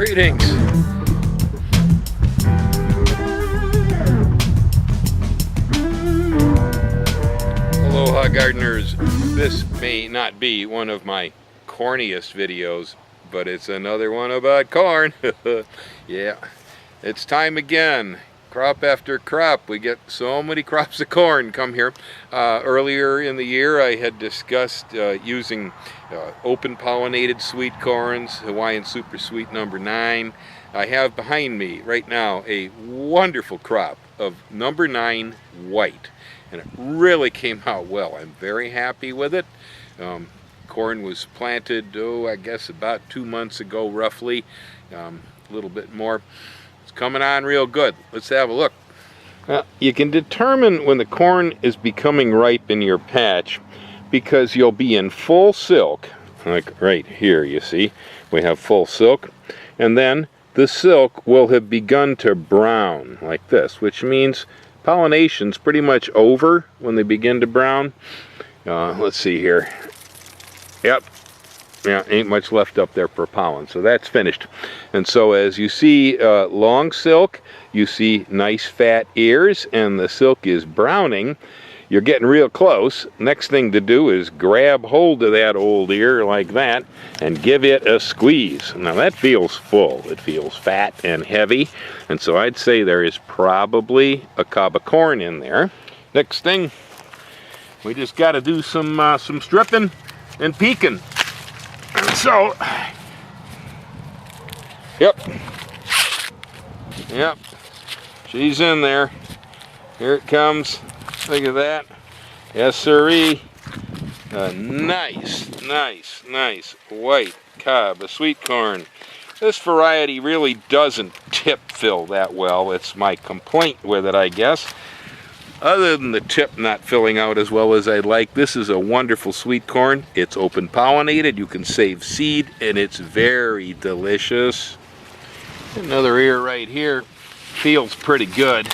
Greetings. Aloha gardeners. This may not be one of my corniest videos, but it's another one about corn. Yeah, it's time again. Crop after crop. We get so many crops of corn come here. Earlier in the year I had discussed using open pollinated sweet corns, Hawaiian Super Sweet number 9. I have behind me right now a wonderful crop of number 9 white, and it really came out well. I'm very happy with it. Corn was planted, I guess about 2 months ago roughly, a little bit more. It's coming on real good. Let's have a look. You can determine when the corn is becoming ripe in your patch because you'll be in full silk, like right here, you see. We have full silk, and then the silk will have begun to brown like this, which means pollination's pretty much over when they begin to brown. Let's see here. Yep. Yeah, ain't much left up there for pollen, so that's finished. And so as you see long silk, you see nice fat ears, and the silk is browning. You're getting real close. Next thing to do is grab hold of that old ear like that and give it a squeeze. Now that feels full. It feels fat and heavy, and so I'd say there is probably a cob of corn in there. Next thing, we just got to do some stripping and peeking. So, yep, she's in there. Here it comes. Look at that. Yes, sirree. A nice white cob of sweet corn. This variety really doesn't tip fill that well. It's my complaint with it, I guess. Other than the tip not filling out as well as I'd like, this is a wonderful sweet corn. It's open pollinated, you can save seed, and it's very delicious. Another ear right here. Feels pretty good.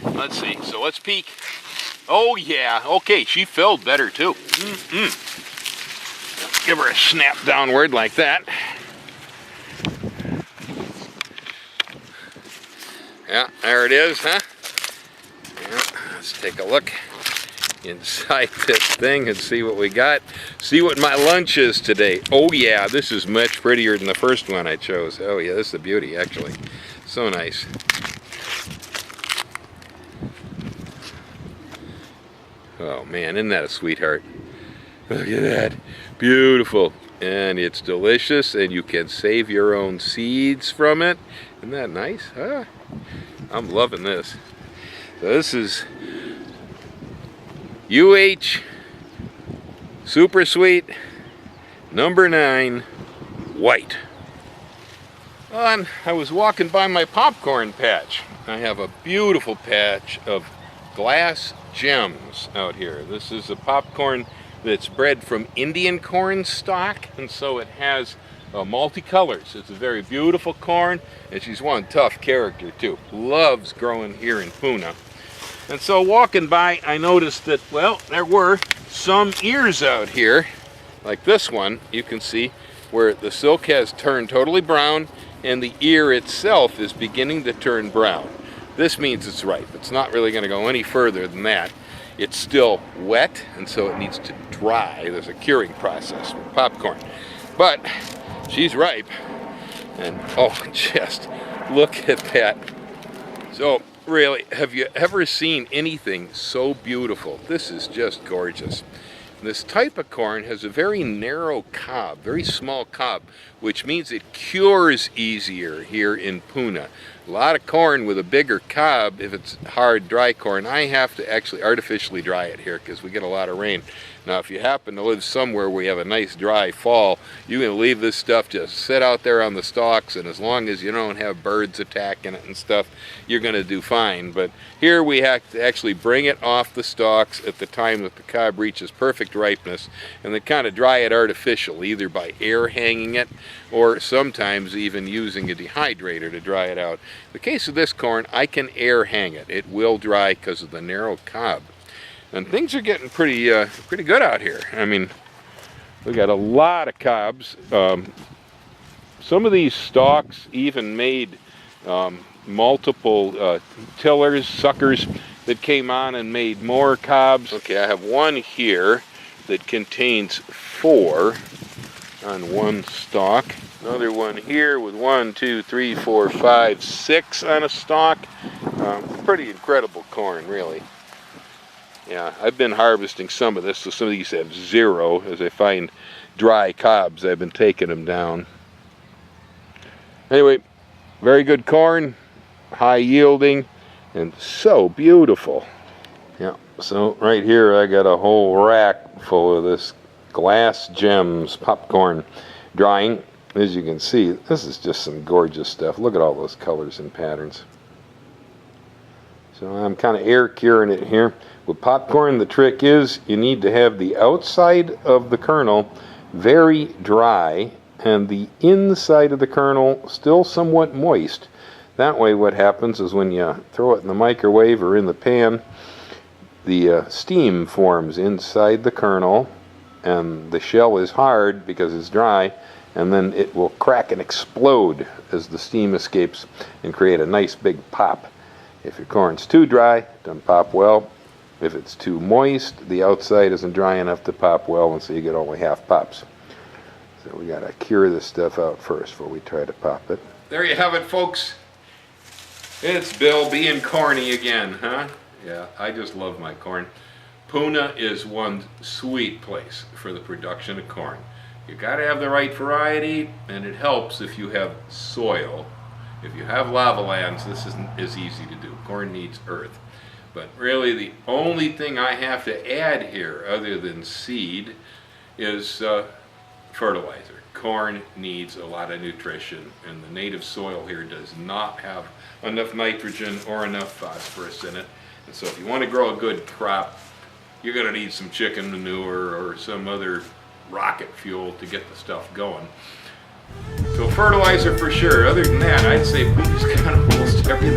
Let's see, so let's peek. Oh yeah, okay, she filled better too. Give her a snap downward like that. Yeah, there it is, huh? Let's take a look inside this thing and see what we got. See what my lunch is today. Oh yeah, this is much prettier than the first one I chose. Oh yeah, this is a beauty actually. So nice. Oh man, isn't that a sweetheart? Look at that. Beautiful. And it's delicious, and you can save your own seeds from it. Isn't that nice? Huh? I'm loving this. So this is UH Super Sweet number 9 white. And I was walking by my popcorn patch. I have a beautiful patch of glass gems out here. This is a popcorn that's bred from Indian corn stock, and so it has multicolors. It's a very beautiful corn, and she's one tough character too. Loves growing here in Puna. And so walking by, I noticed that, well, there were some ears out here, like this one. You can see where the silk has turned totally brown, and the ear itself is beginning to turn brown. This means it's ripe. It's not really going to go any further than that. It's still wet, and so it needs to dry. There's a curing process with popcorn. But she's ripe, and oh, just look at that. So really, have you ever seen anything so beautiful? This is just gorgeous. This type of corn has a very narrow cob, very small cob, which means it cures easier here in Puna. A lot of corn with a bigger cob, if it's hard, dry corn, I have to actually artificially dry it here because we get a lot of rain. Now, if you happen to live somewhere where you have a nice dry fall, you can leave this stuff just sit out there on the stalks, and as long as you don't have birds attacking it and stuff, you're going to do fine. But here we have to actually bring it off the stalks at the time that the cob reaches perfect ripeness, and then kind of dry it artificially, either by air hanging it or sometimes even using a dehydrator to dry it out. In the case of this corn, I can air hang it. It will dry because of the narrow cob. And things are getting pretty good out here. I mean, we got a lot of cobs Some of these stalks even made multiple tillers, suckers that came on and made more cobs. Okay, I have one here that contains 4 on one stalk. Another one here with 1, 2, 3, 4, 5, 6 on a stalk. Pretty incredible corn, really. Yeah, I've been harvesting some of this, so some of these have 0. As I find dry cobs, I've been taking them down. Anyway, very good corn, high yielding, and so beautiful. Yeah, so right here I got a whole rack full of this Glass Gems popcorn drying. As you can see, this is just some gorgeous stuff. Look at all those colors and patterns. So I'm kind of air curing it here. With popcorn, the trick is you need to have the outside of the kernel very dry and the inside of the kernel still somewhat moist. That way what happens is when you throw it in the microwave or in the pan, the steam forms inside the kernel and the shell is hard because it's dry, and then it will crack and explode as the steam escapes and create a nice big pop. If your corn's too dry, it doesn't pop well. If it's too moist, the outside isn't dry enough to pop well, and so you get only half pops. So we gotta cure this stuff out first before we try to pop it. There you have it, folks. It's Bill being corny again, huh? Yeah, I just love my corn. Puna is one sweet place for the production of corn. You gotta have the right variety, and it helps if you have soil. If you have lava lands, this isn't as easy to do. Corn needs earth. But really the only thing I have to add here other than seed is fertilizer. Corn needs a lot of nutrition, and the native soil here does not have enough nitrogen or enough phosphorus in it. And so if you want to grow a good crop, you're going to need some chicken manure or some other rocket fuel to get the stuff going. So fertilizer for sure. Other than that, I'd say we just got almost everything